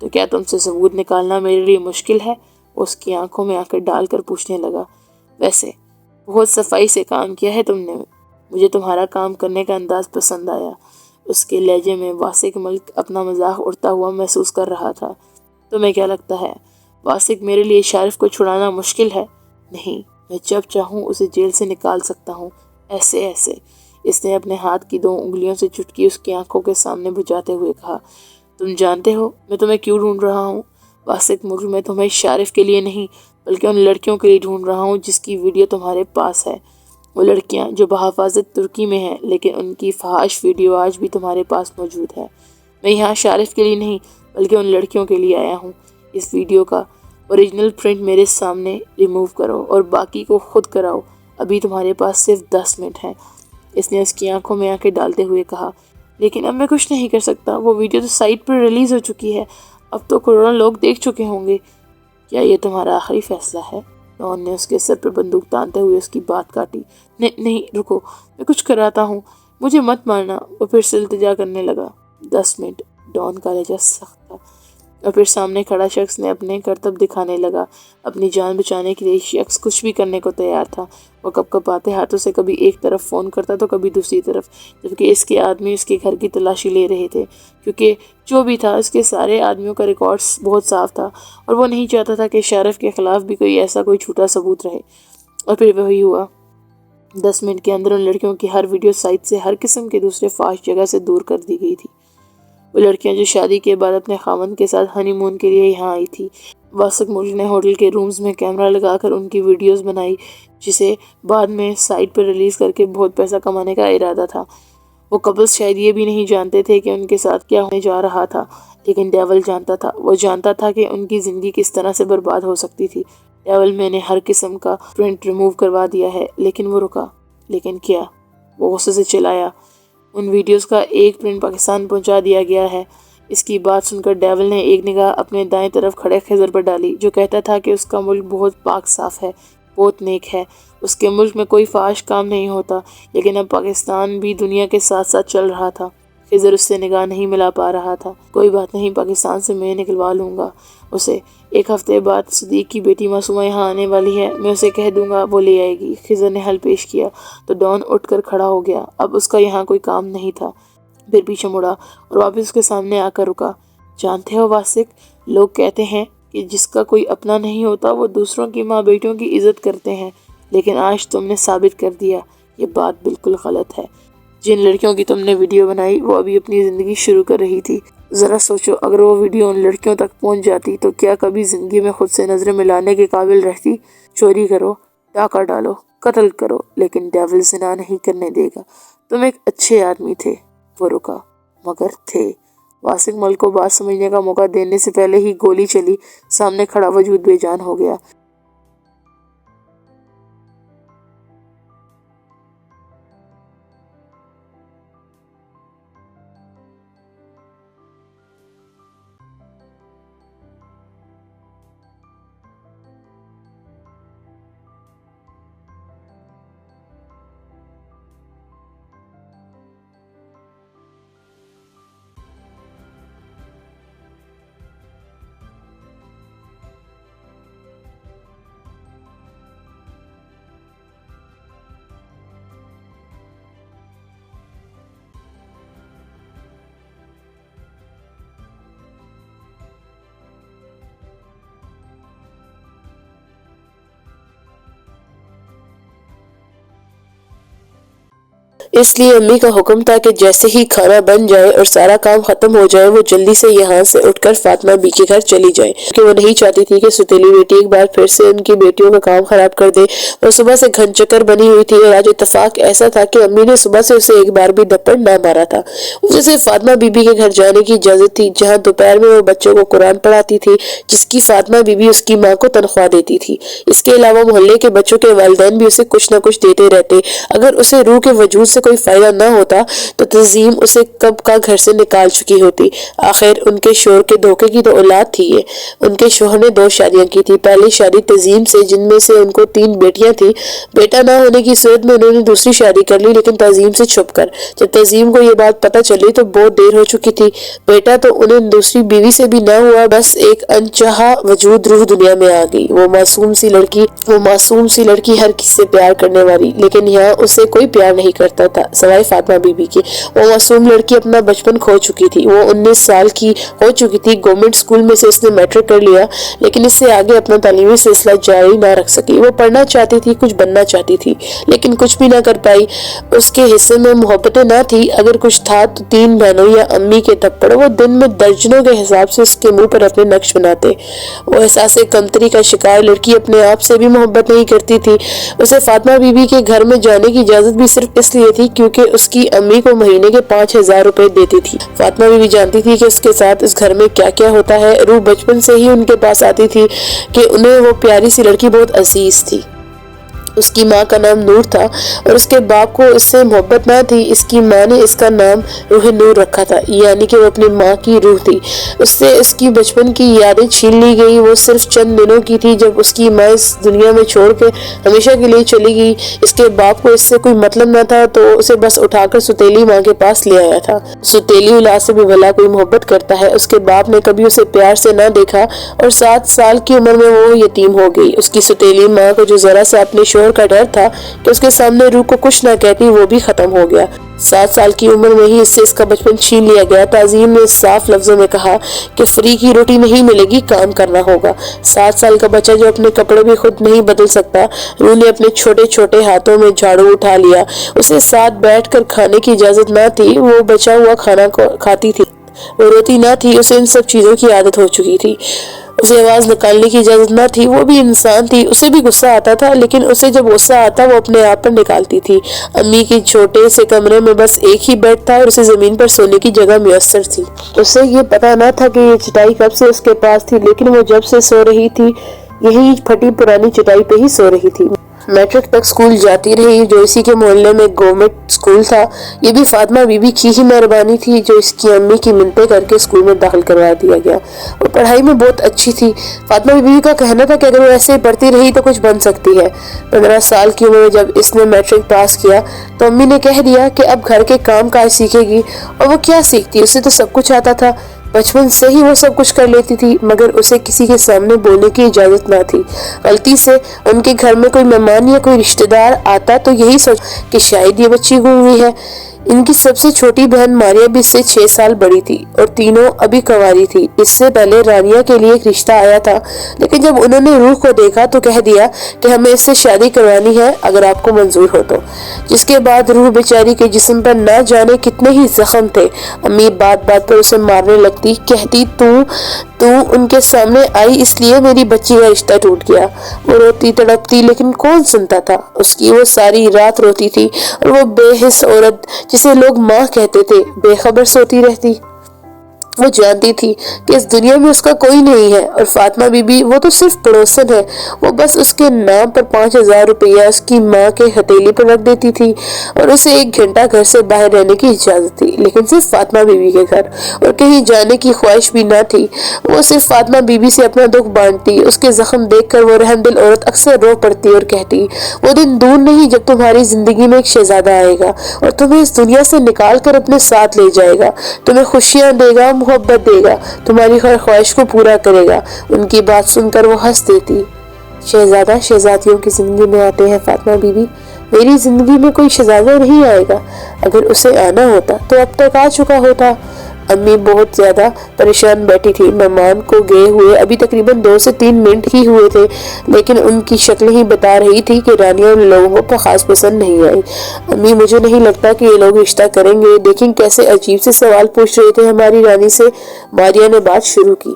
تو کیا تم سے ثبوت نکالنا میرے لیے مشکل ہے؟ اس کی آنکھوں میں آنکھیں ڈال کر پوچھنے لگا۔ ویسے بہت صفائی سے کام کیا ہے تم نے، مجھے تمہارا کام کرنے کا انداز پسند آیا۔ اس کے لہجے میں واسق ملک اپنا مذاق اڑتا ہوا محسوس کر رہا تھا۔ تمہیں کیا لگتا ہے واسق میرے لیے شارف کو چھڑانا مشکل ہے؟ نہیں، میں جب چاہوں اسے جیل سے نکال سکتا ہوں، ایسے ایسے۔ اس نے اپنے ہاتھ کی 2 انگلیوں سے چٹکی اس کی آنکھوں کے سامنے بجاتے ہوئے کہا۔ تم جانتے ہو میں تمہیں کیوں ڈھونڈ رہا ہوں؟ واسق ملک، میں تمہیں شارف کے لیے نہیں بلکہ ان لڑکیوں کے لیے ڈھونڈ رہا ہوں جس کی ویڈیو تمہارے پاس ہے۔ وہ لڑکیاں جو بحفاظت ترکی میں ہیں لیکن ان کی فحش ویڈیو آج بھی تمہارے پاس موجود ہے۔ میں یہاں شارف کے لیے نہیں بلکہ ان لڑکیوں کے لیے آیا ہوں۔ اس ویڈیو کا اوریجنل پرنٹ میرے سامنے ریموو کرو اور باقی کو خود کراؤ۔ ابھی تمہارے پاس صرف 10 منٹ ہیں۔ اس نے اس کی آنکھوں میں آنکھیں ڈالتے ہوئے کہا۔ لیکن اب میں کچھ نہیں کر سکتا، وہ ویڈیو تو سائٹ پر ریلیز ہو چکی ہے، اب تو کروڑوں لوگ دیکھ چکے ہوں گے۔ کیا یہ تمہارا آخری فیصلہ ہے؟ ڈان نے اس کے سر پر بندوق تانتے ہوئے اس کی بات کاٹی۔ نہیں رکو، میں کچھ کراتا ہوں، مجھے مت مارنا۔ وہ پھر سے التجا کرنے لگا۔ 10 منٹ۔ ڈان کا لہجہ سخت تھا اور پھر سامنے کھڑا شخص نے اپنے کرتب دکھانے لگا۔ اپنی جان بچانے کے لیے شخص کچھ بھی کرنے کو تیار تھا۔ وہ کپکپاتے ہاتھوں سے کبھی ایک طرف فون کرتا تو کبھی دوسری طرف، جبکہ اس کے آدمی اس کے گھر کی تلاشی لے رہے تھے، کیونکہ جو بھی تھا اس کے سارے آدمیوں کا ریکارڈ بہت صاف تھا اور وہ نہیں چاہتا تھا کہ شارف کے خلاف بھی کوئی جھوٹا ثبوت رہے۔ اور پھر وہی ہوا۔ 10 منٹ کے اندر ان لڑکیوں کی ہر ویڈیو سائٹ سے ہر قسم کے دوسرے فحش جگہ سے دور کر دی گئی تھی۔ وہ لڑکیاں جو شادی کے بعد اپنے خاوند کے ساتھ ہنی مون کے لیے یہاں آئی تھی۔ واسق ملک نے ہوٹل کے رومز میں کیمرہ لگا کر ان کی ویڈیوز بنائی، جسے بعد میں سائٹ پر ریلیز کر کے بہت پیسہ کمانے کا ارادہ تھا۔ وہ کپلز شاید یہ بھی نہیں جانتے تھے کہ ان کے ساتھ کیا ہونے جا رہا تھا، لیکن ڈیول جانتا تھا۔ وہ جانتا تھا کہ ان کی زندگی کس طرح سے برباد ہو سکتی تھی۔ ڈیول، میں نے ہر قسم کا پرنٹ ریموو کروا دیا ہے۔ لیکن وہ رکا۔ لیکن کیا؟ وہ غصے سے چلایا۔ ان ویڈیوز کا ایک پرنٹ پاکستان پہنچا دیا گیا ہے۔ اس کی بات سن کر ڈیول نے ایک نگاہ اپنے دائیں طرف کھڑے خضر پر ڈالی، جو کہتا تھا کہ اس کا ملک بہت پاک صاف ہے، بہت نیک ہے، اس کے ملک میں کوئی فحش کام نہیں ہوتا۔ لیکن اب پاکستان بھی دنیا کے ساتھ ساتھ چل رہا تھا۔ خضر اس سے نگاہ نہیں ملا پا رہا تھا۔ کوئی بات نہیں، پاکستان سے میں نکلوا لوں گا اسے۔ 1 ہفتے بعد صدیق کی بیٹی معصومہ یہاں آنے والی ہے، میں اسے کہہ دوں گا، وہ لے آئے گی۔ خضر نے حل پیش کیا تو ڈان اٹھ کر کھڑا ہو گیا۔ اب اس کا یہاں کوئی کام نہیں تھا۔ پھر پیچھے مڑا اور واپس اس کے سامنے آ کر رکا۔ جانتے ہو واسق، لوگ کہتے ہیں کہ جس کا کوئی اپنا نہیں ہوتا وہ دوسروں کی ماں بیٹیوں کی عزت کرتے ہیں، لیکن آج تم نے ثابت کر دیا یہ بات بالکل غلط ہے۔ جن لڑکیوں کی تم نے ویڈیو بنائی وہ ابھی اپنی زندگی شروع کر رہی تھی۔ ذرا سوچو، اگر وہ ویڈیو ان لڑکیوں تک پہنچ جاتی تو کیا کبھی زندگی میں خود سے نظریں ملانے کے قابل رہتی؟ چوری کرو، ڈاکہ ڈالو، قتل کرو، لیکن ڈیول زنا نہیں کرنے دے گا۔ تم ایک اچھے آدمی تھے۔ وہ رکا۔ مگر تھے۔ واسق ملک کو بات سمجھنے کا موقع دینے سے پہلے ہی گولی چلی۔ سامنے کھڑا وجود بے جان ہو گیا۔ اس لیے امی کا حکم تھا کہ جیسے ہی کھانا بن جائے اور سارا کام ختم ہو جائے وہ جلدی سے یہاں سے اٹھ کر فاطمہ بی کے گھر چلی جائے، کیونکہ وہ نہیں چاہتی تھی کہ ستیلی بیٹی ایک بار پھر سے ان کی بیٹیوں کا کام خراب کر دے۔ وہ صبح سے گھن چکر بنی ہوئی تھی اور آج اتفاق ایسا تھا کہ امی نے صبح سے اسے ایک بار بھی دپڑ نہ مارا تھا۔ اسے صرف فاطمہ بی بی کے گھر جانے کی اجازت تھی، جہاں دوپہر میں وہ بچوں کو قرآن پڑھاتی تھی، جس کی فاطمہ بی بی اس کی ماں کو تنخواہ دیتی تھی۔ اس کے علاوہ محلے کے بچوں کے والدین بھی اسے کچھ نہ کچھ دیتے رہتے۔ اگر اسے روح کے وجود سے کوئی فائدہ نہ ہوتا تو تنظیم اسے کب کا گھر سے نکال چکی ہوتی۔ آخر ان کے شوہر کے دھوکے کی تو اولاد تھی یہ۔ ان کے شوہر نے 2 شادیاں کی تھی، پہلی شادی تنظیم سے جن میں سے ان کو 3 بیٹیاں تھیں۔ بیٹا نہ ہونے کی صورت میں انہوں نے دوسری شادی کر لی، لیکن تنظیم سے چھپ کر۔ جب تنظیم کو یہ بات پتہ چلی تو بہت دیر ہو چکی تھی۔ بیٹا تو انہیں دوسری بیوی سے بھی نہ ہوا، بس ایک انچاہا وجود روح دنیا میں آ گئی۔ وہ معصوم سی لڑکی ہر کسی سے پیار کرنے والی، لیکن یہاں اسے کوئی پیار نہیں کرتا تھا سوائے فاطمہ بی بی کے۔ وہ معصوم لڑکی اپنا بچپن کھو چکی تھی۔ وہ 19 سال کی ہو چکی تھی۔ گورنمنٹ اسکول میں سے اس نے میٹرک کر لیا، لیکن اس سے آگے اپنا تعلیمی سلسلہ جاری نہ رکھ سکی۔ وہ پڑھنا چاہتی تھی، کچھ بننا چاہتی تھی، لیکن کچھ بھی نہ کر پائی۔ اس کے حصے میں محبتیں نہ تھی، اگر کچھ تھا تو 3 بہنوں یا امی کے تھپڑ۔ وہ دن میں درجنوں کے حساب سے اس کے منہ پر اپنے نقش بناتے۔ وہ احساس کمتری کا شکار لڑکی اپنے آپ سے بھی محبت نہیں کرتی تھی۔ اسے فاطمہ بی بی کے گھر میں جانے کی اجازت بھی صرف اس لیے تھی کیونکہ اس کی امی کو مہینے کے 5,000 روپے دیتی تھی۔ فاطمہ بی بی جانتی تھی کہ اس کے ساتھ اس گھر میں کیا کیا ہوتا ہے۔ روح بچپن سے ہی ان کے پاس آتی تھی کہ انہیں وہ پیاری سی لڑکی بہت عزیز تھی۔ اس کی ماں کا نام نور تھا اور اس کے باپ کو اس سے محبت نہ تھی۔ اس کی ماں نے اس کا نام روح نور رکھا تھا، یعنی کہ وہ اپنی ماں کی روح تھی۔ اس سے اس کی بچپن کی یادیں چھین لی گئی۔ وہ صرف چند دنوں کی تھی جب اس کی ماں اس دنیا میں چھوڑ کے ہمیشہ کے لیے چلی گئی۔ اس کے باپ کو اس سے کوئی مطلب نہ تھا تو اسے بس اٹھا کر ستیلی ماں کے پاس لے آیا تھا۔ ستیلی اولاد سے بھی بھلا کوئی محبت کرتا ہے۔ اس کے باپ نے کبھی اسے پیار سے نہ دیکھا اور 7 سال کی عمر میں وہ یتیم ہو گئی۔ اس کی ستیلی ماں کو جو ذرا سے اپنے شوہر کا ڈر تھا کہ اس کے سامنے روح کو کچھ نہ کہتی، وہ بھی ختم ہو گیا۔ 7 سال کی عمر میں ہی اس سے اس کا بچپن چھین لیا گیا۔ تعظیم نے صاف لفظوں میں کہا کہ فری کی روٹی نہیں ملے گی، کام کرنا ہوگا۔ 7 سال کا بچہ جو اپنے کپڑے بھی خود نہیں بدل سکتا، روح نے اپنے چھوٹے چھوٹے ہاتھوں میں جھاڑو اٹھا لیا۔ اسے ساتھ بیٹھ کر کھانے کی اجازت نہ تھی، وہ بچا ہوا کھانا کھاتی تھی۔ وہ روتی نہ تھی، اسے ان سب چیزوں کی عادت ہو چکی تھی۔ اسے آواز نکالنے کی اجازت نہ تھی، وہ بھی انسان تھی، اسے بھی غصہ آتا تھا، لیکن اسے جب غصہ آتا وہ اپنے آپ پر نکالتی تھی۔ امی کے چھوٹے سے کمرے میں بس ایک ہی بیڈ تھا اور اسے زمین پر سونے کی جگہ میسر تھی۔ اسے یہ پتا نہ تھا کہ یہ چٹائی کب سے اس کے پاس تھی، لیکن وہ جب سے سو رہی تھی یہی پھٹی پرانی چٹائی پہ ہی سو رہی تھی۔ میٹرک تک اسکول جاتی رہی، جو اسی کے محلے میں گورنمنٹ اسکول تھا۔ یہ بھی فاطمہ بی بی کی ہی مہربانی تھی جو اس کی امی کی منتیں کر کے اسکول میں داخل کروا دیا گیا۔ وہ پڑھائی میں بہت اچھی تھی۔ فاطمہ بی بی کا کہنا تھا کہ اگر وہ ایسے ہی پڑھتی رہی تو کچھ بن سکتی ہے۔ 15 سال کی عمر میں جب اس نے میٹرک پاس کیا تو امی نے کہہ دیا کہ اب گھر کے کام کاج سیکھے گی، اور وہ کیا سیکھتی، اسے تو سب کچھ آتا تھا۔ بچپن سے ہی وہ سب کچھ کر لیتی تھی، مگر اسے کسی کے سامنے بولنے کی اجازت نہ تھی۔ غلطی سے ان کے گھر میں کوئی مہمان یا کوئی رشتہ دار آتا تو یہی سوچ کہ شاید یہ بچی گم ہوئی ہے۔ ان کی سب سے چھوٹی بہن ماریا بھی اس سے 6 سال بڑی تھی اور تینوں ابھی کنواری تھی۔ اس سے پہلے رانیہ کے لیے ایک رشتہ آیا تھا، لیکن جب انہوں نے روح کو دیکھا تو کہہ دیا کہ ہمیں اس سے شادی کروانی ہے اگر آپ کو منظور ہو تو۔ جس کے بعد روح بیچاری کے جسم پر نہ جانے کتنے ہی زخم تھے۔ امی بات بات پر اسے مارنے لگتی، کہتی تو ان کے سامنے آئی اس لیے میری بچی کا رشتہ ٹوٹ گیا۔ وہ روتی تڑپتی، لیکن کون سنتا تھا اس کی؟ وہ ساری رات روتی تھی اور وہ بے حس عورت جسے لوگ ماں کہتے تھے بے خبر سوتی رہتی۔ وہ جانتی تھی کہ اس دنیا میں اس کا کوئی نہیں ہے، اور فاطمہ بی بی وہ تو صرف پڑوسن ہے۔ وہ بس اس کے نام پر 5,000 روپیہ اس کی ماں کے ہتھیلی پر رکھ دیتی تھی اور اسے 1 گھنٹہ گھر سے باہر رہنے کی اجازت تھی، لیکن صرف فاطمہ بی بی کے گھر، اور کہیں جانے کی خواہش بھی نہ تھی۔ وہ صرف فاطمہ بی بی سے اپنا دکھ بانٹتی۔ اس کے زخم دیکھ کر وہ رحم دل عورت اکثر رو پڑتی اور کہتی، وہ دن دور نہیں جب تمہاری زندگی میں ایک شہزادہ آئے گا اور تمہیں اس دنیا سے نکال کر اپنے ساتھ لے جائے گا، تمہیں خوشیاں دے گا، محبت دے گا، تمہاری ہر خواہش کو پورا کرے گا۔ ان کی بات سن کر وہ ہنس دیتی۔ شہزادہ شہزادیوں کی زندگی میں آتے ہیں فاطمہ بی بی، میری زندگی میں کوئی شہزادہ نہیں آئے گا، اگر اسے آنا ہوتا تو اب تک آ چکا ہوتا۔ امی بہت زیادہ پریشان بیٹھی تھی۔ مہمان کو گئے ہوئے ابھی تقریباً 2 سے 3 منٹ ہی ہوئے تھے، لیکن ان کی شکل ہی بتا رہی تھی کہ رانیہ ان لوگوں کو خاص پسند نہیں آئی۔ امی مجھے نہیں لگتا کہ یہ لوگ رشتہ کریں گے، دیکھیں کیسے عجیب سے سوال پوچھ رہے تھے ہماری رانی سے۔ ماریا نے بات شروع کی،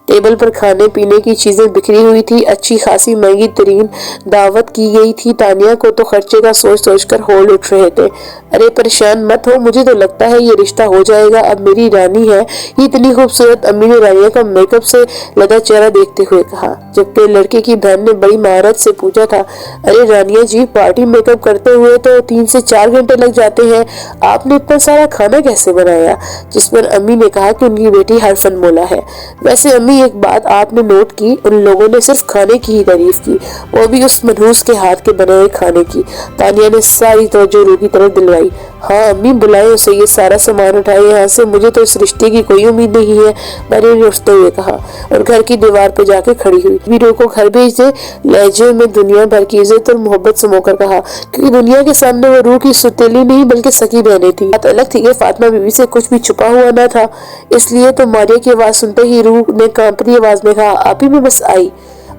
ٹیبل پر کھانے پینے کی چیزیں بکھری ہوئی تھی، اچھی خاصی مہنگی ترین دعوت کی گئی تھی۔ تانیہ کو تو خرچے کا سوچ سوچ کر ہول اٹھ رہے تھے۔ ارے پریشان مت ہو، مجھے تو لگتا ہے یہ رشتہ ہو جائے گا، اب میری رانی ہے یہ اتنی خوبصورت۔ امی نے رانیہ کا میک اپ سے لدا چہرہ دیکھتے ہوئے کہا، جبکہ لڑکے کی بہن نے بڑی مہارت سے پوچھا تھا، ارے رانیہ جی پارٹی میک اپ کرتے ہوئے تو 3 سے 4 گھنٹے لگ جاتے ہیں، آپ نے اتنا سارا کھانا کیسے بنایا؟ جس پر امی نے کہا کہ ان کی بیٹی حرفن مولا ہے۔ ویسے امی ایک بات آپ نے نوٹ کی، ان لوگوں نے صرف کھانے کی ہی تعریف کی، وہ بھی اس منحوس کے ہاتھ کے بنے ہوئے کھانے کی۔ تانیہ نے ساری توجہ روح کی طرف دلوائی۔ ہاں امی بلائیں اسے، یہ سارا سامان اٹھائے یہاں سے، مجھے تو اس رشتے کی کوئی امید نہیں ہے، میں نے اٹھتے ہوئے کہا اور گھر کی دیوار پہ جا کے کھڑی ہوئی۔ روح کو گھر بھیج دے، لہجے میں دنیا بھر کی عزت اور محبت سمو کر کہا، کیونکہ دنیا کے سامنے وہ روح کی ستیلی نہیں بلکہ سکی بہنیں تھی۔ بات الگ تھی کہ فاطمہ بی بی سے کچھ بھی چھپا ہوا نہ تھا، اس لیے تو ماریہ کی آواز سنتے ہی روح نے کانپتی آواز میں کہا، آپ ہی میں بس آئی،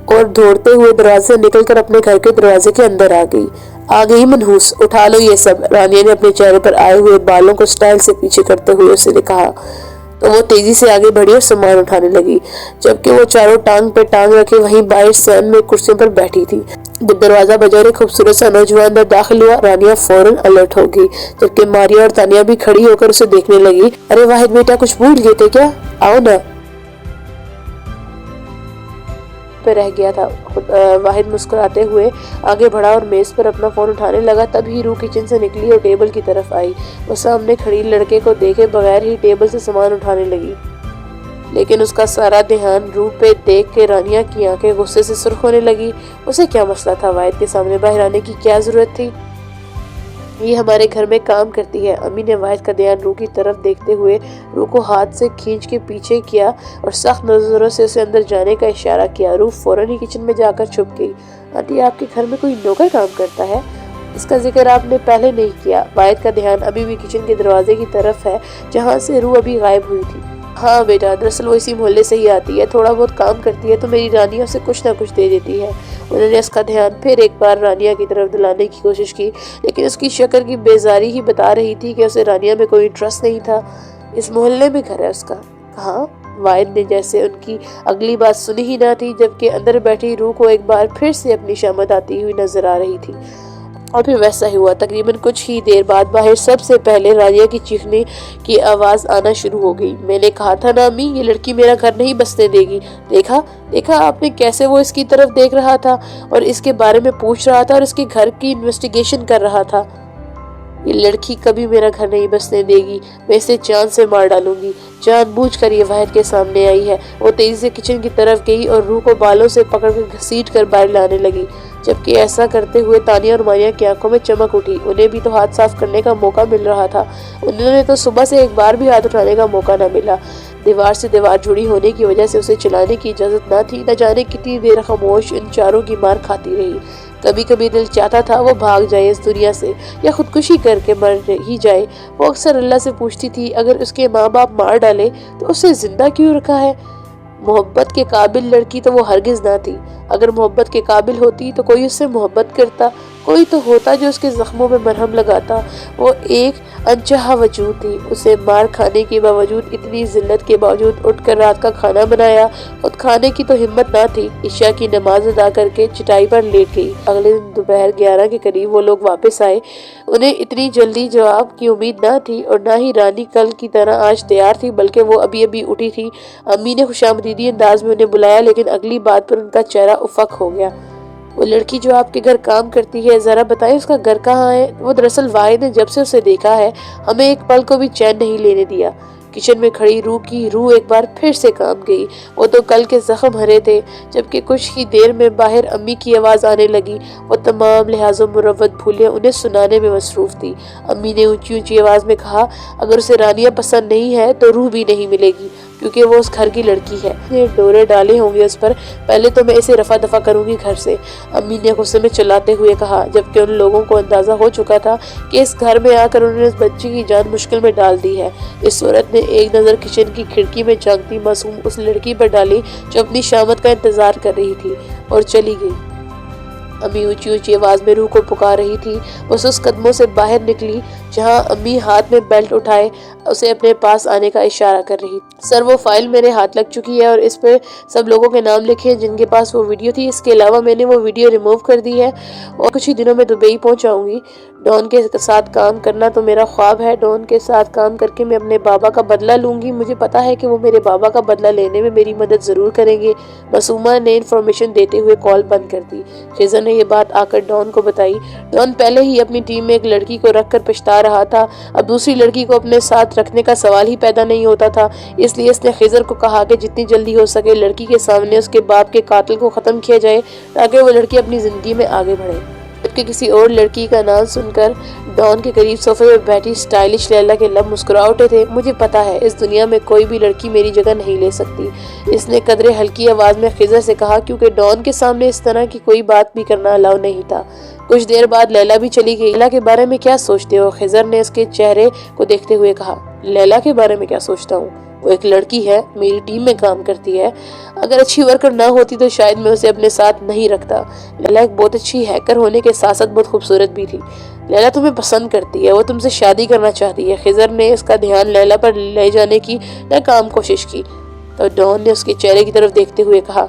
اور دوڑتے ہوئے دروازے سے نکل کر اپنے گھر کے دروازے کے اندر آ گئی منحوس، اٹھا لو یہ سب۔ رانیہ نے اپنے چہرے پر آئے ہوئے بالوں کو سٹائل سے پیچھے کرتے ہوئے اسے نے کہا، تو وہ تیزی سے آگے بڑھی اور سامان اٹھانے لگی، جبکہ وہ چاروں ٹانگ پہ ٹانگ رکھے وہیں باہر سین میں کرسیوں پر بیٹھی تھی۔ جب دروازہ بجا اور ایک خوبصورت سا نوجوان اندر داخل ہوا، رانیہ فوراً الرٹ ہو گئی، جبکہ ماریہ اور تانیہ بھی کھڑی ہو کر اسے دیکھنے لگی۔ ارے واحد بیٹا کچھ بھول گئے تھے کیا؟ آؤ نا، پہ رہ گیا تھا۔ واحد مسکراتے ہوئے آگے بڑھا اور میز پر اپنا فون اٹھانے لگا، تب ہی روح کچن سے نکلی اور ٹیبل کی طرف آئی۔ وہ سامنے کھڑی لڑکے کو دیکھے بغیر ہی ٹیبل سے سامان اٹھانے لگی، لیکن اس کا سارا دھیان روح پہ دیکھ کے رانیہ کی آنکھیں غصے سے سرخ ہونے لگی۔ اسے کیا مسئلہ تھا؟ واحد کے سامنے باہر آنے کی کیا ضرورت تھی؟ یہ ہمارے گھر میں کام کرتی ہے۔ امی نے واحد کا دھیان روح کی طرف دیکھتے ہوئے روح کو ہاتھ سے کھینچ کے پیچھے کیا اور سخت نظروں سے اسے اندر جانے کا اشارہ کیا۔ روح فوراً ہی کچن میں جا کر چھپ گئی۔ آنٹی آپ کے گھر میں کوئی نوکر کام کرتا ہے؟ اس کا ذکر آپ نے پہلے نہیں کیا۔ واحد کا دھیان ابھی بھی کچن کے دروازے کی طرف ہے جہاں سے روح ابھی غائب ہوئی تھی۔ ہاں بیٹا، دراصل وہ اسی محلے سے ہی آتی ہے، تھوڑا بہت کام کرتی ہے تو میری رانیہ اسے کچھ نہ کچھ دے دیتی ہے۔ انہوں نے اس کا دھیان پھر ایک بار رانیہ کی طرف دلانے کی کوشش کی، لیکن اس کی شکل کی بیزاری ہی بتا رہی تھی کہ اسے رانیہ میں کوئی انٹرسٹ نہیں تھا۔ اس محلے میں گھر ہے اس کا؟ کہاں؟ واحد نے جیسے ان کی اگلی بات سنی ہی نہ تھی، جبکہ اندر بیٹھی روح کو ایک بار پھر سے اپنی شامت آتی ہوئی نظر آ رہی تھی۔ اور پھر ویسا ہی ہوا۔ تقریباً کچھ ہی دیر بعد باہر سب سے پہلے رانیہ کی چیخنے کی آواز آنا شروع ہو گئی۔ میں نے کہا تھا نا امی، یہ لڑکی میرا گھر نہیں بسنے دے گی۔ دیکھا آپ نے کیسے وہ اس کی طرف دیکھ رہا تھا اور اس کے بارے میں پوچھ رہا تھا اور اس کے گھر کی انویسٹیگیشن کر رہا تھا۔ یہ لڑکی کبھی میرا گھر نہیں بسنے دے گی، میں اسے جان سے مار ڈالوں گی۔ جان بوجھ کر یہ واحد کے سامنے آئی ہے۔ وہ تیزی سے کچن کی طرف گئی اور روح کو بالوں سے پکڑ کر گھسیٹ کر باہر لانے لگی، جبکہ ایسا کرتے ہوئے تانیہ اور ماریہ کی آنکھوں میں چمک اٹھی۔ انہیں بھی تو ہاتھ صاف کرنے کا موقع مل رہا تھا، انہوں نے تو صبح سے ایک بار بھی ہاتھ اٹھانے کا موقع نہ ملا۔ دیوار سے دیوار جڑی ہونے کی وجہ سے اسے چلانے کی اجازت نہ تھی۔ نہ جانے کتنی دیر خاموش ان چاروں کی مار کھاتی رہی۔ کبھی کبھی دل چاہتا تھا وہ بھاگ جائے اس دنیا سے یا خودکشی کر کے مر ہی جائے۔ وہ اکثر اللہ سے پوچھتی تھی، اگر اس کے ماں باپ مار ڈالے تو اسے زندہ کیوں رکھا ہے؟ محبت کے قابل لڑکی تو وہ ہرگز نہ تھی۔ اگر محبت کے قابل ہوتی تو کوئی اس سے محبت کرتا، کوئی تو ہوتا جو اس کے زخموں میں مرہم لگاتا۔ وہ ایک انچہا وجود تھی۔ اسے مار کھانے کے باوجود، اتنی ذلت کے باوجود اٹھ کر رات کا کھانا بنایا۔ خود کھانے کی تو ہمت نہ تھی۔ عشاء کی نماز ادا کر کے چٹائی پر لیٹ گئی۔ اگلے دن دوپہر 11 کے قریب وہ لوگ واپس آئے۔ انہیں اتنی جلدی جواب کی امید نہ تھی اور نہ ہی رانی کل کی طرح آج تیار تھی، بلکہ وہ ابھی اٹھی تھی۔ امی نے خوشامدیدی انداز میں انہیں بلایا، لیکن اگلی بات پر ان کا چہرہ افق ہو گیا۔ وہ لڑکی جو آپ کے گھر کام کرتی ہے، ذرا بتائیں اس کا گھر کہاں ہے؟ وہ دراصل واحد نے جب سے اسے دیکھا ہے ہمیں ایک پل کو بھی چین نہیں لینے دیا۔ کچن میں کھڑی روح کی روح ایک بار پھر سے کانپ گئی۔ وہ تو کل کے زخم ہرے تھے، جبکہ کچھ ہی دیر میں باہر امی کی آواز آنے لگی۔ وہ تمام لحاظ و مروت بھولے انہیں سنانے میں مصروف تھی۔ امی نے اونچی اونچی آواز میں کہا، اگر اسے رانیہ پسند نہیں ہے تو روح بھی نہیں ملے گی، کیونکہ وہ اس گھر کی لڑکی ہے۔ ڈورے ڈالے ہوں گے اس پر، پہلے تو میں اسے رفع دفع کروں گی گھر سے، امی نے غصے میں چلاتے ہوئے کہا، جبکہ ان لوگوں کو اندازہ ہو چکا تھا کہ اس گھر میں آ کر انہوں نے اس بچی کی جان مشکل میں ڈال دی ہے۔ اس صورت نے ایک نظر کچن کی کھڑکی میں جھانکتی معصوم اس لڑکی پر ڈالی جو اپنی شامت کا انتظار کر رہی تھی، اور چلی گئی۔ امی اونچی اونچی آواز میں روح کو پکار رہی تھی۔ وہ سست قدموں سے باہر نکلی جہاں امی ہاتھ میں بیلٹ اٹھائے اسے اپنے پاس آنے کا اشارہ کر رہی۔ سر وہ فائل میرے ہاتھ لگ چکی ہے اور اس پہ سب لوگوں کے نام لکھے ہیں جن کے پاس وہ ویڈیو تھی۔ اس کے علاوہ میں نے وہ ویڈیو ریموو کر دی ہے اور کچھ ہی دنوں میں دبئی پہنچاؤں گی۔ ڈان کے ساتھ کام کرنا تو میرا خواب ہے۔ ڈان کے ساتھ کام کر کے میں اپنے بابا کا بدلہ لوں گی۔ مجھے پتا ہے کہ وہ میرے بابا کا بدلہ لینے میں میری مدد ضرور کریں گے۔ معصومہ نے انفارمیشن دیتے ہوئے کال بند کر دی۔ خضر نے یہ بات آ کر ڈان کو بتائی۔ ڈان پہلے ہی اپنی ٹیم میں ایک لڑکی کو رکھ کر پچھتا رہا تھا، اب دوسری لڑکی کو اپنے ساتھ رکھنے کا سوال ہی پیدا نہیں ہوتا تھا، اس لیے اس نے خضر کو کہا کہ جتنی جلدی ہو سکے لڑکی کے سامنے اس کے باپ کے قاتل کو ختم کیا جائے تاکہ وہ لڑکی اپنی زندگی میں آگے بڑھے۔ جبکہ کسی اور لڑکی کا نام سن کر ڈان کے قریب صوفے پر بیٹھی سٹائلش لیلا کے لب مسکرا اٹھے تھے۔ مجھے پتا ہے اس دنیا میں کوئی بھی لڑکی میری جگہ نہیں لے سکتی، اس نے قدرے ہلکی آواز میں خضر سے کہا، کیونکہ ڈان کے سامنے اس طرح کی کوئی بات بھی کرنا الاؤ نہیں تھا۔ کچھ دیر بعد لیلا بھی چلی گئی۔ لیلا کے بارے میں کیا سوچتے ہو؟ خضر نے اس کے چہرے کو دیکھتے ہوئے کہا۔ لیلا کے بارے میں کیا سوچتا ہوں؟ وہ ایک لڑکی ہے، میری ٹیم میں کام کرتی ہے، اگر اچھی ورکر نہ ہوتی تو شاید میں اسے اپنے ساتھ نہیں رکھتا۔ لیلا ایک بہت اچھی ہیکر ہونے کے ساتھ ساتھ بہت خوبصورت بھی تھی۔ لیلا تمہیں پسند کرتی ہے، وہ تم سے شادی کرنا چاہتی ہے۔ خضر نے اس کا دھیان لیلا پر لے جانے کی ناکام کوشش کی تو ڈان نے اس کے چہرے کی طرف دیکھتے ہوئے کہا،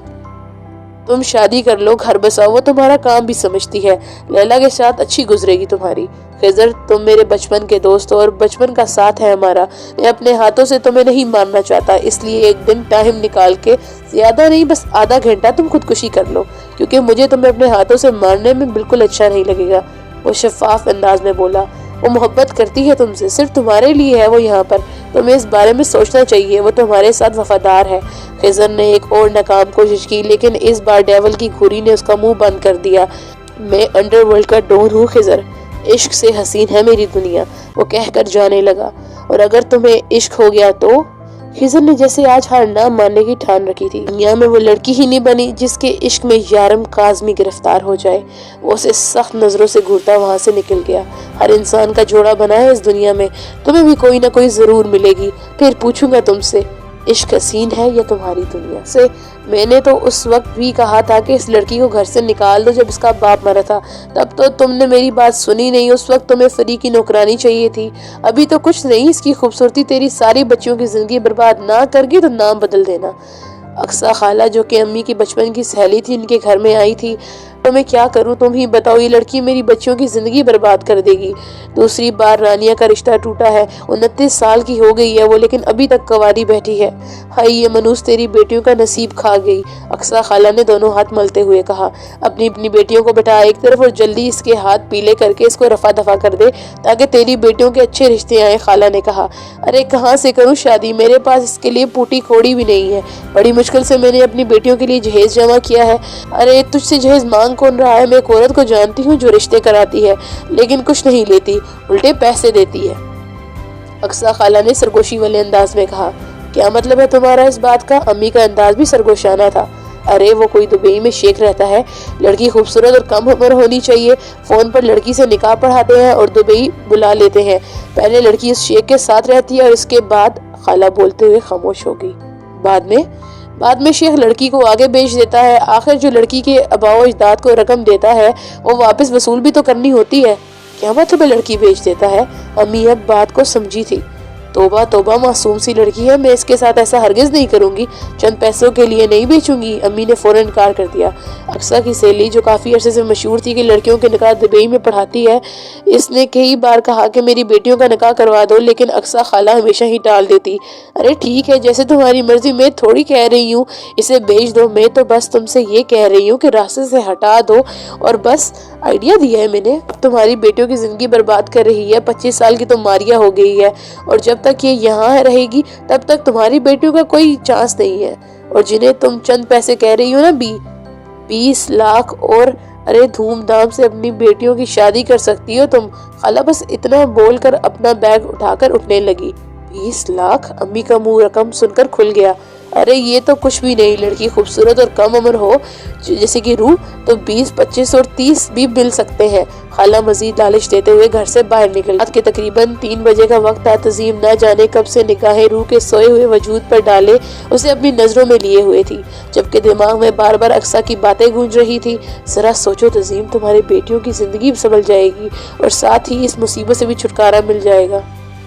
تم شادی کر لو، گھر بساؤ، وہ تمہارا کام بھی سمجھتی ہے، لیلا کے ساتھ اچھی گزرے گی تمہاری۔ خضر تم میرے بچپن کے دوست ہو اور بچپن کا ساتھ ہے ہمارا، میں اپنے ہاتھوں سے تمہیں نہیں مارنا چاہتا، اس لیے ایک دن ٹائم نکال کے، زیادہ نہیں بس آدھا گھنٹہ تم خودکشی کر لو، کیونکہ مجھے تمہیں اپنے ہاتھوں سے مارنے میں بالکل اچھا نہیں لگے گا۔ وہ شفاف انداز میں بولا، وہ محبت کرتی ہے تم سے، صرف تمہارے لیے ہے وہ یہاں پر، تمہیں اس بارے میں سوچنا چاہیے، وہ تمہارے ساتھ وفادار ہے۔ خضر نے ایک اور ناکام کوشش کی لیکن اس بار ڈیول کی گھوری نے اس کا منہ بند کر دیا۔ میں انڈر ورلڈ کا ڈون ہوں خضر، عشق سے حسین ہے میری دنیا، وہ کہہ کر جانے لگا۔ اور اگر تمہیں عشق ہو گیا تو؟ خضر نے جیسے آج ہار نہ ماننے کی ٹھان رکھی تھی۔ دنیا میں وہ لڑکی ہی نہیں بنی جس کے عشق میں یارم کاظمی گرفتار ہو جائے۔ وہ اسے سخت نظروں سے گھورتا وہاں سے نکل گیا۔ ہر انسان کا جوڑا بنا ہے اس دنیا میں، تمہیں بھی کوئی نہ کوئی ضرور ملے گی، پھر پوچھوں گا تم سے، عشق حسین ہے یا تمہاری دنیا سے؟ میں نے تو اس وقت بھی کہا تھا کہ اس لڑکی کو گھر سے نکال دو جب اس کا باپ مرا تھا، تب تو تم نے میری بات سنی نہیں، اس وقت تمہیں فری کی نوکرانی چاہیے تھی۔ ابھی تو کچھ نہیں، اس کی خوبصورتی تیری ساری بچیوں کی زندگی برباد نہ کر گی تو نام بدل دینا۔ اقصیٰ خالہ جو کہ امی کی بچپن کی سہیلی تھی ان کے گھر میں آئی تھی۔ تو میں کیا کروں تم ہی بتاؤ، یہ لڑکی میری بچیوں کی زندگی برباد کر دے گی۔ دوسری بار رانیہ کا رشتہ ٹوٹا ہے، 29 سال کی ہو گئی ہے وہ، لیکن ابھی تک کنواری بیٹھی ہے۔ ہائی یہ منوس تیری بیٹیوں کا نصیب کھا گئی، اقصیٰ خالہ نے دونوں ہاتھ ملتے ہوئے کہا۔ اپنی بیٹیوں کو بٹھا ایک طرف اور جلدی اس کے ہاتھ پیلے کر کے اس کو رفع دفع کر دے تاکہ تیری بیٹیوں کے اچھے رشتے آئیں، خالہ نے کہا۔ ارے کہاں سے کروں شادی، میرے پاس اس کے لیے پوٹی کوڑی بھی نہیں ہے، بڑی مشکل سے میں نے اپنی بیٹیوں کے لیے جہیز جمع کیا ہے۔ ارے تجھ سے جہیز مانگ کون رہا ہے؟ میں ایک عورت کو جانتی ہوں جو رشتے کراتی ہے لیکن کچھ نہیں لیتی، الٹے پیسے دیتی ہے، اقصیٰ خالہ نے سرگوشی والے انداز میں کہا۔ کیا مطلب ہے تمہارا اس بات کا؟ امی کا انداز بھی سرگوشانہ تھا۔ ارے وہ کوئی دبئی میں شیخ رہتا ہے، لڑکی خوبصورت اور کم عمر ہونی چاہیے، فون پر لڑکی سے نکاح پڑھاتے ہیں اور دبئی بلا لیتے ہیں، پہلے لڑکی اس شیخ کے ساتھ رہتی ہے اور اس کے بعد، خالہ بولتے ہوئے خاموش ہو گئی۔ بعد میں شیخ لڑکی کو آگے بیچ دیتا ہے، آخر جو لڑکی کے آباء و اجداد کو رقم دیتا ہے وہ واپس وصول بھی تو کرنی ہوتی ہے۔ کیا مطلب ہے لڑکی بیچ دیتا ہے؟ امی اب بات کو سمجھی تھی۔ توبہ توبہ، معصوم سی لڑکی ہے، میں اس کے ساتھ ایسا ہرگز نہیں کروں گی، چند پیسوں کے لیے نہیں بیچوں گی، امی نے فوراً انکار کر دیا۔ اقصیٰ کی سہیلی جو کافی عرصے سے مشہور تھی کہ لڑکیوں کے نکاح دبئی میں پڑھاتی ہے، اس نے کئی بار کہا کہ میری بیٹیوں کا نکاح کروا دو، لیکن اقصیٰ خالہ ہمیشہ ہی ٹال دیتی۔ ارے ٹھیک ہے، جیسے تمہاری مرضی، میں تھوڑی کہہ رہی ہوں اسے بیچ دو، میں تو بس تم سے یہ کہہ رہی ہوں کہ راستے سے ہٹا دو، اور بس آئیڈیا دیا ہے میں نے۔ اب تمہاری بیٹیوں کی زندگی برباد کر رہی ہے، 25 سال کی تو ماریا ہو گئی ہے، اور جب تک یہ یہاں رہے گی تب تک تمہاری بیٹیوں کا کوئی چانس نہیں ہے، اور جنہیں تم چند پیسے کہہ رہی ہو نا، 20 لاکھ، اور ارے دھوم دھام سے اپنی بیٹیوں کی شادی کر سکتی ہو تم۔ خالہ بس اتنا بول کر اپنا بیگ اٹھا کر اٹھنے لگی۔ 20 لاکھ؟ امی کا منہ رقم سن کر کھل گیا۔ ارے یہ تو کچھ بھی نہیں، لڑکی خوبصورت اور کم عمر ہو جیسے کہ روح تو 20، 25 اور 30 بھی مل سکتے ہیں۔ خالہ مزید لالچ دیتے ہوئے گھر سے باہر نکل۔ رات کے تقریباً 3 بجے کا وقت تھا۔ تزیم نہ جانے کب سے نگاہیں روح کے سوئے ہوئے وجود پر ڈالے اسے اپنی نظروں میں لیے ہوئے تھی، جبکہ دماغ میں بار بار اقصیٰ کی باتیں گونج رہی تھی۔ ذرا سوچو تزیم، تمہاری بیٹیوں کی زندگی سنبھل جائے گی اور ساتھ ہی اس مصیبت سے بھی چھٹکارا مل جائے گا۔